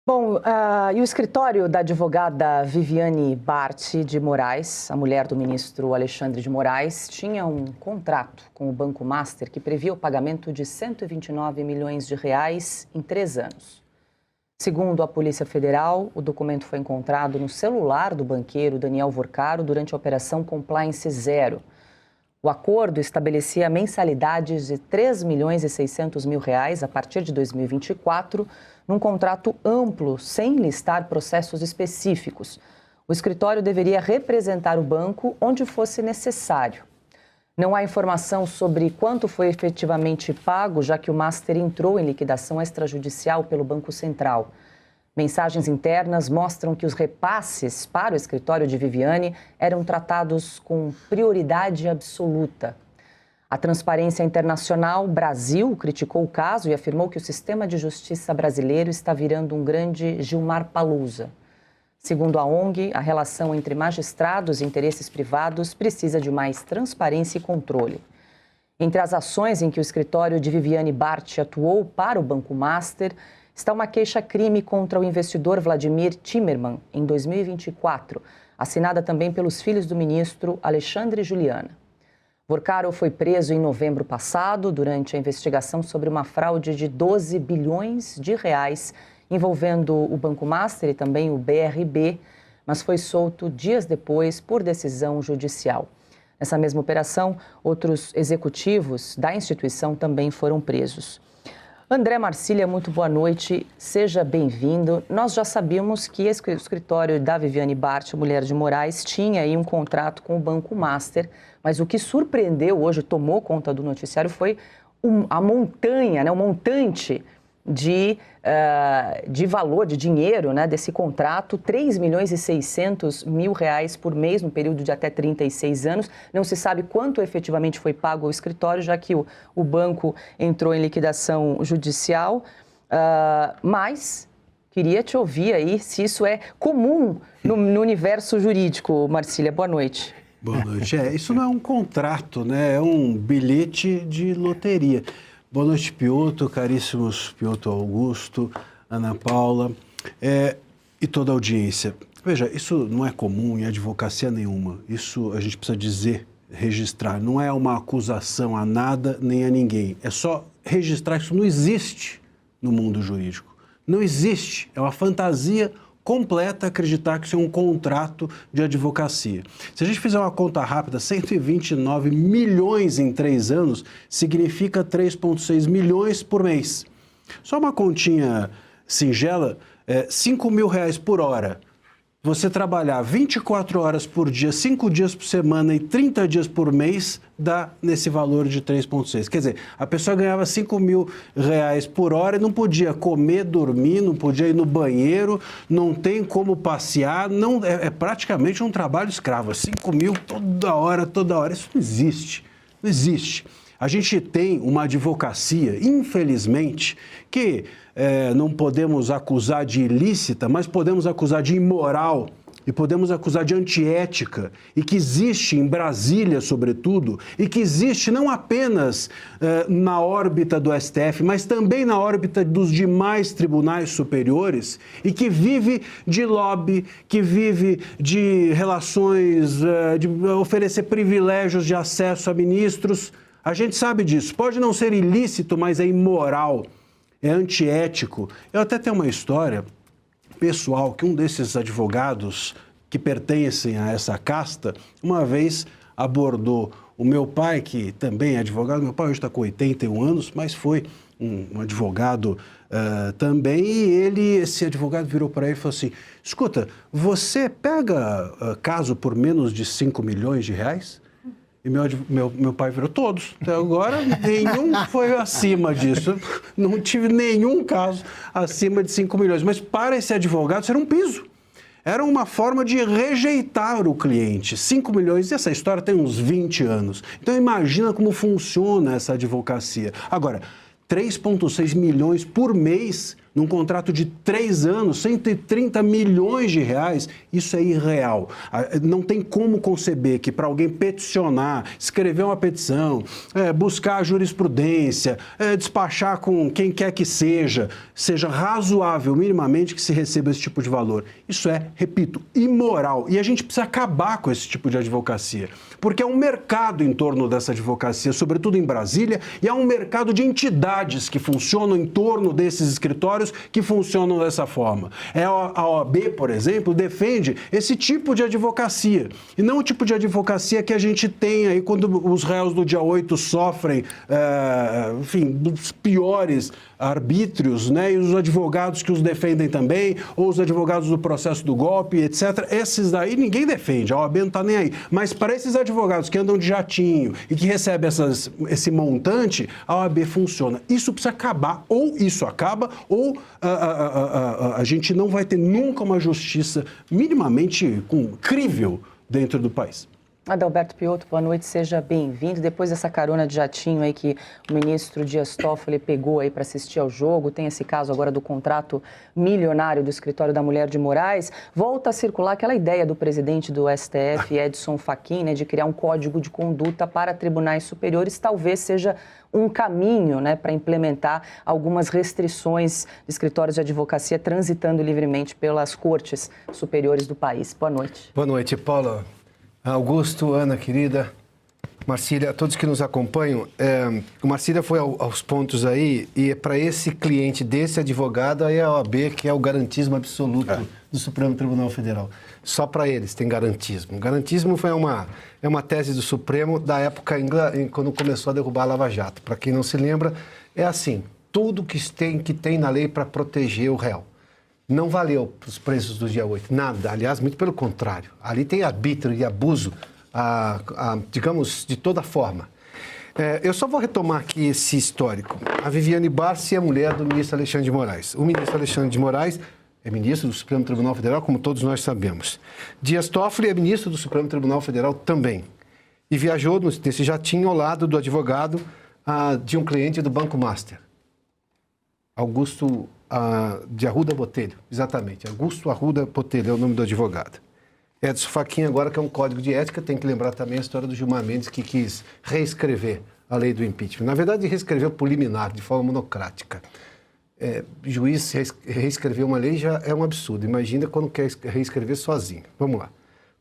Bom, e o escritório da advogada Viviane Bart de Moraes, a mulher do ministro Alexandre de Moraes, tinha um contrato com o Banco Master que previa o pagamento de 129 milhões de reais em 3 anos. Segundo a Polícia Federal, o documento foi encontrado no celular do banqueiro Daniel Vorcaro durante a Operação Compliance Zero. O acordo estabelecia mensalidades de 3 milhões e 600 mil reais a partir de 2024, num contrato amplo, sem listar processos específicos. O escritório deveria representar o banco onde fosse necessário. Não há informação sobre quanto foi efetivamente pago, já que o Master entrou em liquidação extrajudicial pelo Banco Central. Mensagens internas mostram que os repasses para o escritório de Viviane eram tratados com prioridade absoluta. A Transparência Internacional Brasil criticou o caso e afirmou que o sistema de justiça brasileiro está virando um grande Gilmar Palusa. Segundo a ONG, a relação entre magistrados e interesses privados precisa de mais transparência e controle. Entre as ações em que o escritório de Viviane Bart atuou para o Banco Master, está uma queixa-crime contra o investidor Vladimir Timmerman, em 2024, assinada também pelos filhos do ministro Alexandre e Juliana. Vorcaro foi preso em novembro passado durante a investigação sobre uma fraude de 12 bilhões de reais envolvendo o Banco Master e também o BRB, mas foi solto dias depois por decisão judicial. Nessa mesma operação, outros executivos da instituição também foram presos. André Marcília, muito boa noite, seja bem-vindo. Nós já sabíamos que o escritório da Viviane Bart, mulher de Moraes, tinha aí um contrato com o Banco Master, mas o que surpreendeu hoje, tomou conta do noticiário, foi a montanha, né, o montante de valor, de dinheiro, né, desse contrato, 3 milhões e 600 mil reais por mês, no período de até 36 anos. Não se sabe quanto efetivamente foi pago ao escritório, já que o banco entrou em liquidação judicial, mas queria te ouvir aí se isso é comum no universo jurídico. Marcília, boa noite. Boa noite. Isso não é um contrato, né? É um bilhete de loteria. Boa noite, Piotr, caríssimos Piotr Augusto, Ana Paula e toda a audiência. Veja, isso não é comum em advocacia nenhuma. Isso a gente precisa dizer, registrar. Não é uma acusação a nada nem a ninguém. É só registrar. Isso não existe no mundo jurídico. Não existe. É uma fantasia completa acreditar que isso é um contrato de advocacia. Se a gente fizer uma conta rápida, 129 milhões em 3 anos significa 3,6 milhões por mês. Só uma continha singela, 5 mil reais por hora. Você trabalhar 24 horas por dia, 5 dias por semana e 30 dias por mês, dá nesse valor de 3,6. Quer dizer, a pessoa ganhava 5 mil reais por hora e não podia comer, dormir, não podia ir no banheiro, não tem como passear, não, é praticamente um trabalho escravo. 5 mil toda hora, isso não existe, não existe. A gente tem uma advocacia, infelizmente, que não podemos acusar de ilícita, mas podemos acusar de imoral e podemos acusar de antiética, e que existe em Brasília, sobretudo, e que existe não apenas na órbita do STF, mas também na órbita dos demais tribunais superiores, e que vive de lobby, que vive de relações, de oferecer privilégios de acesso a ministros. A gente sabe disso. Pode não ser ilícito, mas é imoral, é antiético. Eu até tenho uma história pessoal que um desses advogados que pertencem a essa casta, uma vez abordou o meu pai, que também é advogado. Meu pai hoje está com 81 anos, mas foi um advogado também. E esse advogado virou para ele e falou assim: escuta, você pega caso por menos de 5 milhões de reais? E meu pai virou todos. Até agora, nenhum foi acima disso. Não tive nenhum caso acima de 5 milhões. Mas para esse advogado, isso era um piso. Era uma forma de rejeitar o cliente. 5 milhões, e essa história tem uns 20 anos. Então, imagina como funciona essa advocacia. Agora, 3,6 milhões por mês num contrato de 3 anos, 130 milhões de reais, isso é irreal. Não tem como conceber que para alguém peticionar, escrever uma petição, buscar jurisprudência, despachar com quem quer que seja razoável minimamente que se receba esse tipo de valor. Isso é, repito, imoral. E a gente precisa acabar com esse tipo de advocacia, porque é um mercado em torno dessa advocacia, sobretudo em Brasília, e é um mercado de entidades que funcionam em torno desses escritórios que funcionam dessa forma. A OAB, por exemplo, defende esse tipo de advocacia, e não o tipo de advocacia que a gente tem aí quando os réus do dia 8 sofrem, dos piores arbítrios, né? E os advogados que os defendem também, ou os advogados do processo do golpe, etc. Esses daí ninguém defende, a OAB não está nem aí. Mas para esses advogados que andam de jatinho e que recebem esse montante, a OAB funciona. Isso precisa acabar, ou isso acaba, ou a gente não vai ter nunca uma justiça minimamente crível dentro do país. Adalberto Piotto, boa noite, seja bem-vindo. Depois dessa carona de jatinho aí que o ministro Dias Toffoli pegou aí para assistir ao jogo, tem esse caso agora do contrato milionário do escritório da mulher de Moraes, volta a circular aquela ideia do presidente do STF, Edson Fachin, né, de criar um código de conduta para tribunais superiores, talvez seja um caminho, né, para implementar algumas restrições de escritórios de advocacia transitando livremente pelas cortes superiores do país. Boa noite. Boa noite, Paula. Augusto, Ana, querida, Marcília, todos que nos acompanham, o Marcília foi aos pontos aí, e para esse cliente desse advogado, aí a OAB, que é o garantismo absoluto do Supremo Tribunal Federal. Só para eles tem garantismo. O garantismo foi uma tese do Supremo da época quando começou a derrubar a Lava Jato. Para quem não se lembra, é assim, tudo que tem na lei para proteger o réu. Não valeu para os presos do dia 8, nada. Aliás, muito pelo contrário. Ali tem arbítrio e abuso, digamos, de toda forma. Eu só vou retomar aqui esse histórico. A Viviane Barci é mulher do ministro Alexandre de Moraes. O ministro Alexandre de Moraes é ministro do Supremo Tribunal Federal, como todos nós sabemos. Dias Toffoli é ministro do Supremo Tribunal Federal também. E viajou nesse jatinho ao lado do advogado de um cliente do Banco Master. Augusto de Arruda Botelho, exatamente. Augusto Arruda Botelho é o nome do advogado. Edson Fachin, agora que é um código de ética, tem que lembrar também a história do Gilmar Mendes, que quis reescrever a lei do impeachment. Na verdade, reescreveu por liminar, de forma monocrática. Juiz reescrever uma lei já é um absurdo. Imagina quando quer reescrever sozinho. Vamos lá.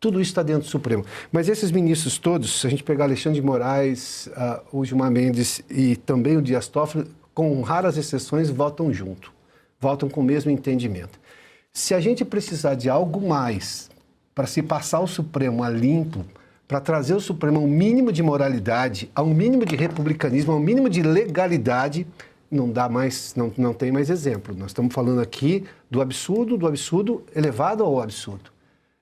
Tudo isso está dentro do Supremo. Mas esses ministros todos, se a gente pegar Alexandre de Moraes, o Gilmar Mendes e também o Dias Toffoli, com raras exceções, votam junto. Votam com o mesmo entendimento. Se a gente precisar de algo mais para se passar o Supremo a limpo, para trazer o Supremo a um mínimo de moralidade, a um mínimo de republicanismo, a um mínimo de legalidade, não dá mais, não tem mais exemplo. Nós estamos falando aqui do absurdo elevado ao absurdo.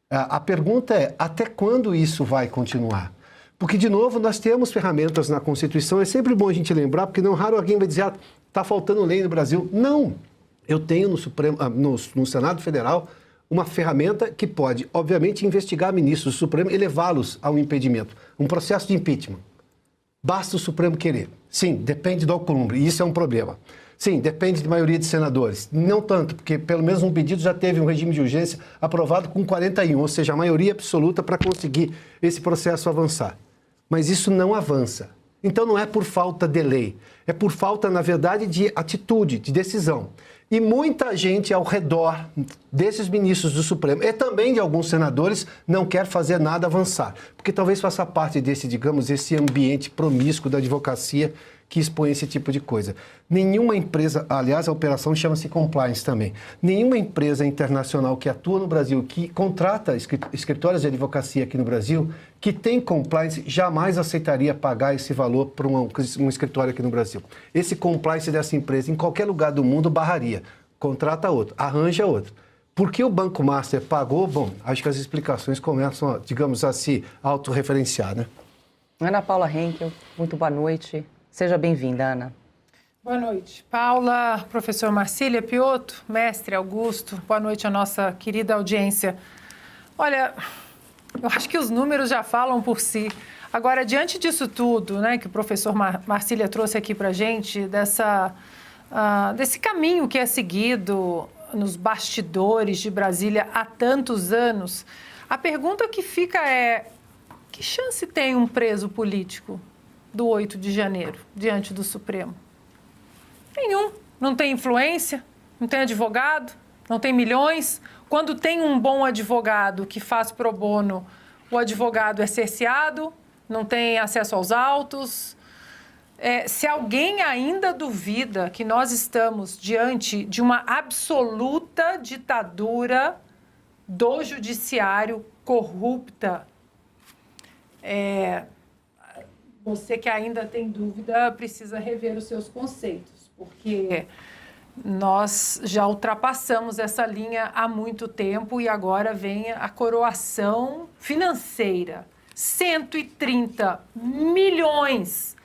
A pergunta é, até quando isso vai continuar? Porque, de novo, nós temos ferramentas na Constituição, é sempre bom a gente lembrar, porque não raro alguém vai dizer, está faltando lei no Brasil. Não! Eu tenho no Senado Federal uma ferramenta que pode, obviamente, investigar ministros do Supremo e levá-los ao impedimento. Um processo de impeachment. Basta o Supremo querer. Sim, depende do Alcolumbre, e isso é um problema. Sim, depende de maioria de senadores. Não tanto, porque pelo menos um pedido já teve um regime de urgência aprovado com 41, ou seja, a maioria absoluta para conseguir esse processo avançar. Mas isso não avança. Então não é por falta de lei, é por falta, na verdade, de atitude, de decisão. E muita gente ao redor desses ministros do Supremo e também de alguns senadores não quer fazer nada avançar, porque talvez faça parte desse, digamos, esse ambiente promíscuo da advocacia que expõe esse tipo de coisa. Nenhuma empresa, aliás, a operação chama-se compliance também, nenhuma empresa internacional que atua no Brasil, que contrata escritórios de advocacia aqui no Brasil, que tem compliance, jamais aceitaria pagar esse valor para um escritório aqui no Brasil. Esse compliance dessa empresa, em qualquer lugar do mundo, barraria. Contrata outro, arranja outro. Por que o Banco Master pagou? Bom, acho que as explicações começam, digamos, a se autorreferenciar, né? Ana Paula Henkel, muito boa noite. Seja bem-vinda, Ana. Boa noite. Paula, professor Marcília, Piotto, mestre Augusto, boa noite à nossa querida audiência. Olha, eu acho que os números já falam por si. Agora, diante disso tudo, né, que o professor Marcília trouxe aqui para a gente, dessa desse caminho que é seguido nos bastidores de Brasília há tantos anos, a pergunta que fica é: que chance tem um preso político do 8 de janeiro diante do Supremo? Nenhum. Não tem influência, não tem advogado, não tem milhões. Quando tem um bom advogado que faz pro bono, o advogado é cerceado, não tem acesso aos autos. Se alguém ainda duvida que nós estamos diante de uma absoluta ditadura do judiciário corrupta, você que ainda tem dúvida precisa rever os seus conceitos, porque nós já ultrapassamos essa linha há muito tempo e agora vem a coroação financeira. 130 milhões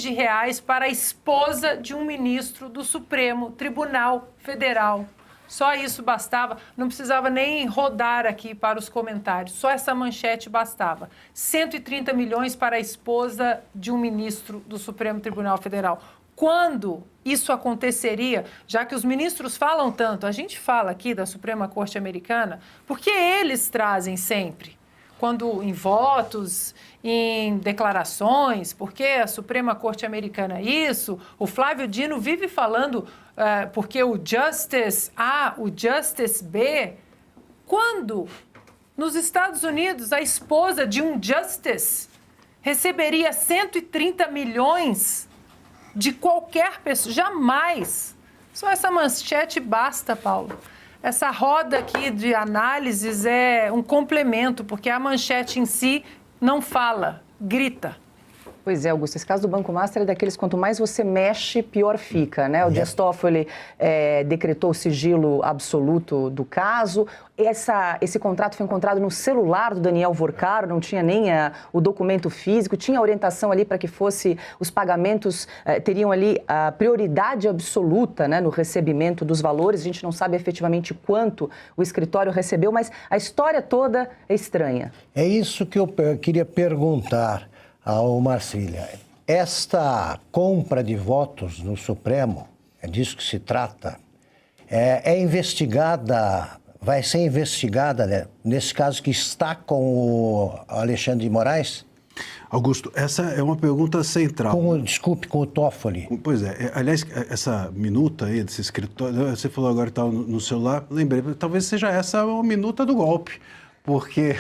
de reais para a esposa de um ministro do Supremo Tribunal Federal. Só isso bastava, não precisava nem rodar aqui para os comentários, só essa manchete bastava. 130 milhões para a esposa de um ministro do Supremo Tribunal Federal. Quando isso aconteceria, já que os ministros falam tanto, a gente fala aqui da Suprema Corte Americana, porque eles trazem sempre, quando em votos, em declarações, porque a Suprema Corte Americana isso, o Flávio Dino vive falando porque o Justice A, o Justice B, quando nos Estados Unidos a esposa de um Justice receberia 130 milhões de qualquer pessoa, jamais. Só essa manchete basta, Paulo. Essa roda aqui de análises é um complemento, porque a manchete em si não fala, grita. Pois é, Augusto, esse caso do Banco Master é daqueles quanto mais você mexe, pior fica, né? O Dias Toffoli decretou o sigilo absoluto do caso. Esse contrato foi encontrado no celular do Daniel Vorcaro, não tinha nem o documento físico, tinha orientação ali para que os pagamentos teriam ali a prioridade absoluta, né, no recebimento dos valores. A gente não sabe efetivamente quanto o escritório recebeu, mas a história toda é estranha. É isso que eu queria perguntar ao Marcília. Esta compra de votos no Supremo, é disso que se trata, é investigada, vai ser investigada, né, nesse caso que está com o Alexandre de Moraes? Augusto, essa é uma pergunta central. Desculpe, com o Toffoli. Pois é. Aliás, essa minuta aí desse escritório, você falou agora que está no celular, lembrei, talvez seja essa a minuta do golpe. Porque,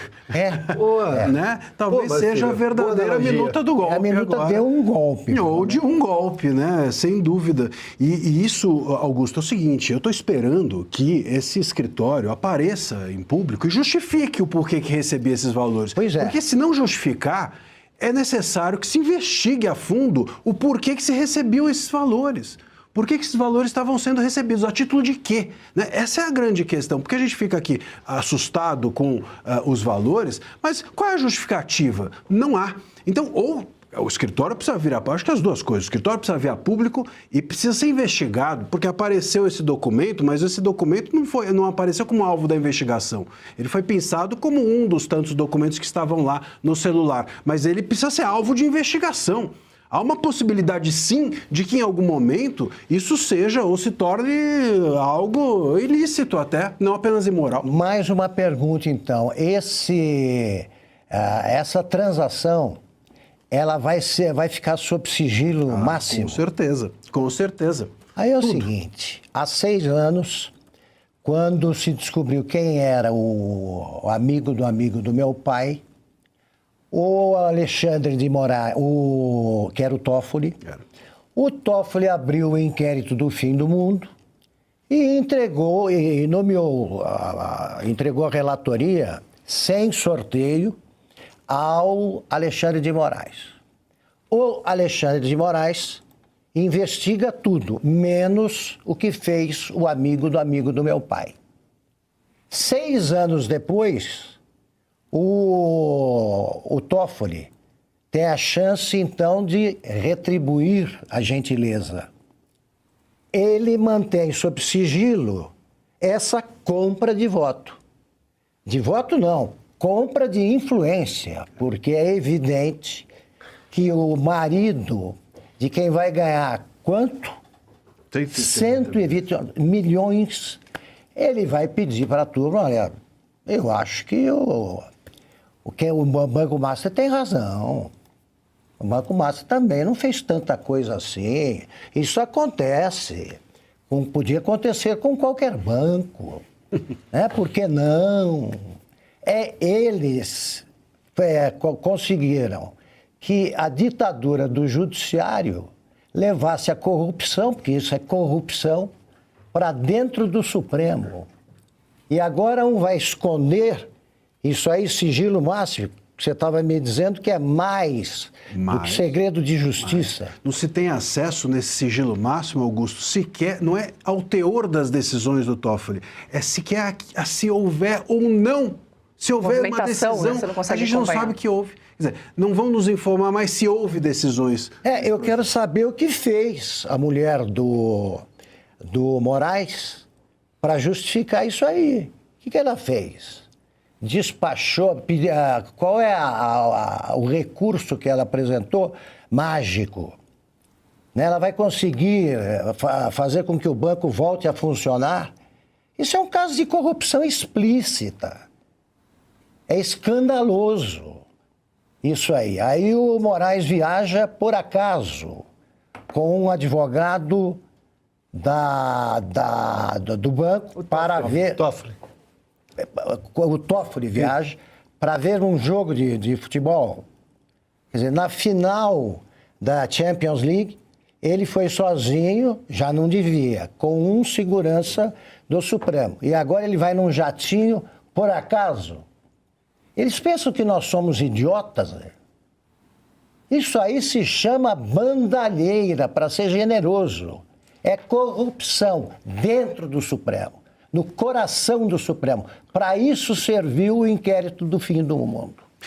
né? Talvez seja a verdadeira minuta do golpe. A minuta agora, deu um golpe. Ou de um golpe, né? Sem dúvida. E isso, Augusto, é o seguinte, eu estou esperando que esse escritório apareça em público e justifique o porquê que recebia esses valores. Pois é. Porque se não justificar, é necessário que se investigue a fundo o porquê que se recebiam esses valores. Por que esses valores estavam sendo recebidos? A título de quê? Né? Essa é a grande questão, porque a gente fica aqui assustado com os valores, mas qual é a justificativa? Não há. Então, ou o escritório precisa virar, acho que as duas coisas, o escritório precisa vir a público e precisa ser investigado, porque apareceu esse documento, mas esse documento não apareceu como alvo da investigação. Ele foi pensado como um dos tantos documentos que estavam lá no celular, mas ele precisa ser alvo de investigação. Há uma possibilidade, sim, de que em algum momento isso seja ou se torne algo ilícito até, não apenas imoral. Mais uma pergunta, então. Essa transação, ela vai ficar sob sigilo máximo? Com certeza. Aí é o seguinte, há 6 anos, quando se descobriu quem era o amigo do meu pai, o Alexandre de Moraes, que era o Toffoli. O Toffoli abriu o inquérito do fim do mundo e entregou a relatoria sem sorteio ao Alexandre de Moraes. O Alexandre de Moraes investiga tudo, menos o que fez o amigo do meu pai. 6 anos depois, o Toffoli tem a chance, então, de retribuir a gentileza. Ele mantém sob sigilo essa compra de voto. De voto, não. Compra de influência, porque é evidente que o marido de quem vai ganhar quanto? 120 120 milhões. Ele vai pedir para a turma, olha, eu acho que o Banco Master tem razão. O Banco Master também não fez tanta coisa assim. Isso acontece. Podia acontecer com qualquer banco. Né? Por que não? Eles conseguiram que a ditadura do judiciário levasse a corrupção, porque isso é corrupção, para dentro do Supremo. E agora um vai esconder isso aí, sigilo máximo, que você estava me dizendo que é mais do que segredo de justiça. Não se tem acesso nesse sigilo máximo, Augusto, sequer, não é ao teor das decisões do Toffoli, é sequer se houver ou não. Se houver uma decisão, né? Você não consegue a gente acompanhar. não sabe que houve. Quer dizer, não vão nos informar mais se houve decisões. Eu quero saber o que fez a mulher do Moraes para justificar isso aí. O que ela fez? Despachou, qual é o recurso que ela apresentou? Mágico. Né? Ela vai conseguir fazer com que o banco volte a funcionar? Isso é um caso de corrupção explícita. É escandaloso isso aí. Aí o Moraes viaja, por acaso, com um advogado do banco para ver... O Toffoli viaja para ver um jogo de futebol. Quer dizer, na final da Champions League, ele foi sozinho, já não devia, com um segurança do Supremo. E agora ele vai num jatinho, por acaso. Eles pensam que nós somos idiotas, né? Isso aí se chama bandalheira, para ser generoso. É corrupção dentro do Supremo, no coração do Supremo. Para isso serviu o inquérito do fim do mundo.